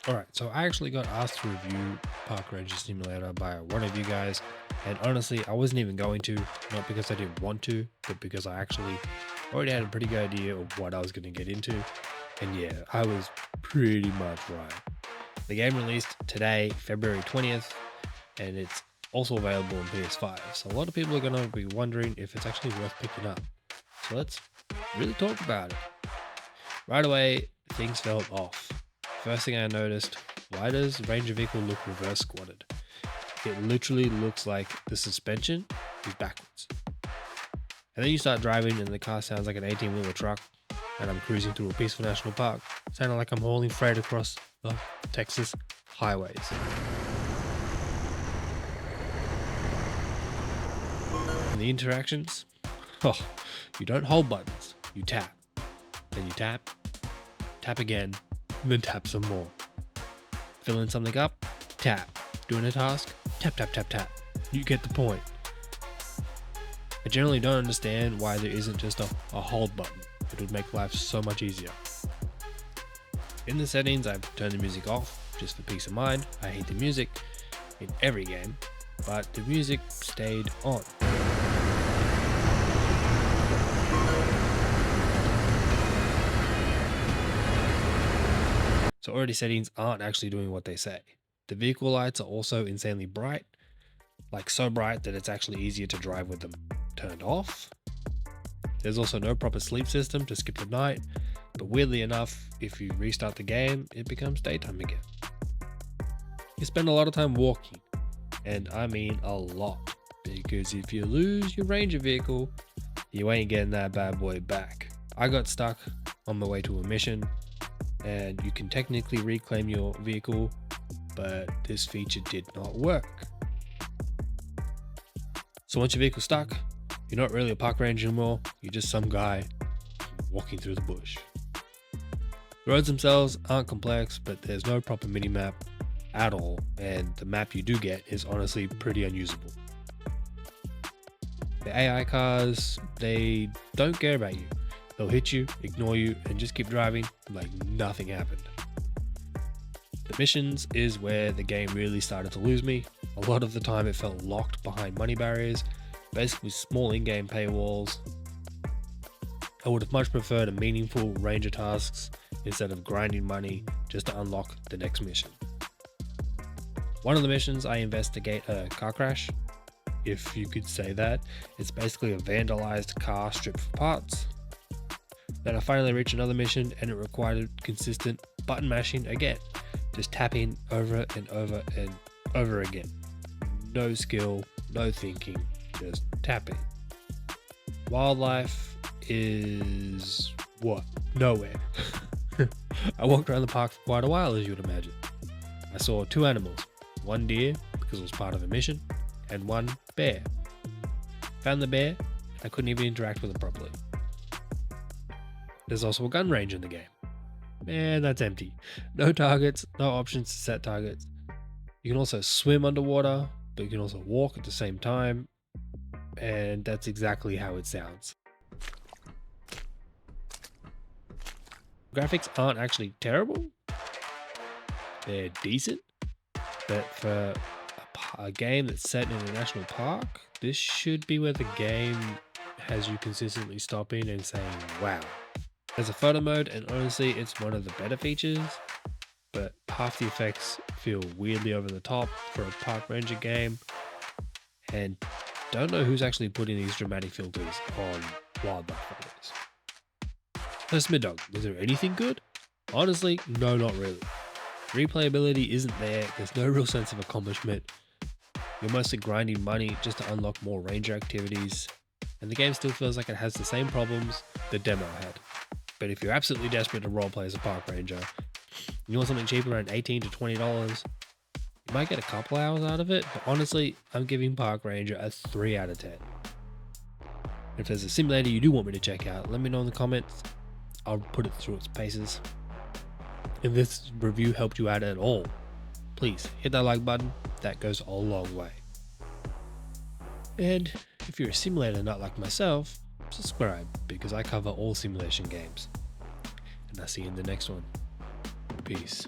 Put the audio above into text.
Alright, so I actually got asked to review Park Ranger Simulator by one of you guys, and honestly, I wasn't even going to, not because I didn't want to, but because I actually already had a pretty good idea of what I was going to get into, and yeah, I was pretty much right. The game released today, February 20th, and it's also available on PS5, so a lot of people are going to be wondering if it's actually worth picking up. So let's really talk about it. Right away, things felt off. First thing I noticed, why does Ranger Vehicle look reverse squatted? It literally looks like the suspension is backwards. And then you start driving and the car sounds like an 18-wheeler truck, and I'm cruising through a peaceful national park, sounding like I'm hauling freight across the Texas highways. And the interactions? Oh, you don't hold buttons, you tap. Then you tap, tap again, and then tap some more. Filling something up, tap. Doing a task, tap, tap, tap, tap. You get the point. I generally don't understand why there isn't just a hold button. It would make life so much easier. In the settings, I've turned the music off, just for peace of mind. I hate the music in every game, but the music stayed on. So already settings aren't actually doing what they say. The vehicle lights are also insanely bright, like so bright that it's actually easier to drive with them turned off. There's also no proper sleep system to skip the night, but weirdly enough, if you restart the game, it becomes daytime again. You spend a lot of time walking, and I mean a lot, because if you lose your Ranger vehicle, you ain't getting that bad boy back. I got stuck on my way to a mission, and you can technically reclaim your vehicle, but this feature did not work. So once your vehicle's stuck, you're not really a park ranger anymore, you're just some guy walking through the bush. The roads themselves aren't complex, but there's no proper minimap at all, and the map you do get is honestly pretty unusable. The AI cars, they don't care about you. They'll hit you, ignore you, and just keep driving like nothing happened. The missions is where the game really started to lose me. A lot of the time it felt locked behind money barriers, basically small in-game paywalls. I would have much preferred a meaningful range of tasks instead of grinding money just to unlock the next mission. One of the missions, I investigate a car crash, if you could say that. It's basically a vandalized car stripped for parts. Then I finally reached another mission and it required consistent button mashing again, just tapping over and over and over again. No skill, no thinking, just tapping. Wildlife is what? Nowhere. I walked around the park for quite a while, as you would imagine. I saw two animals, one deer because it was part of a mission, and one bear. Found the bear, I couldn't even interact with it properly. There's also a gun range in the game. Man, that's empty. No targets, no options to set targets. You can also swim underwater, but you can also walk at the same time, and that's exactly how it sounds. Graphics aren't actually terrible. They're decent, but for a game that's set in a national park, this should be where the game has you consistently stopping and saying, wow. There's a photo mode, and honestly, it's one of the better features, but half the effects feel weirdly over the top for a park ranger game, and don't know who's actually putting these dramatic filters on wildlife photos. So Smidog, is there anything good? Honestly, no, not really. Replayability isn't there, there's no real sense of accomplishment. You're mostly grinding money just to unlock more ranger activities, and the game still feels like it has the same problems the demo had. But if you're absolutely desperate to roleplay as a park ranger, and you want something cheap around $18 to $20, you might get a couple hours out of it, but honestly, I'm giving Park Ranger a 3 out of 10. If there's a simulator you do want me to check out, let me know in the comments. I'll put it through its paces. If this review helped you out at all, please hit that like button, that goes a long way. And if you're a simulator nut like myself, subscribe because I cover all simulation games. And I'll see you in the next one. Peace.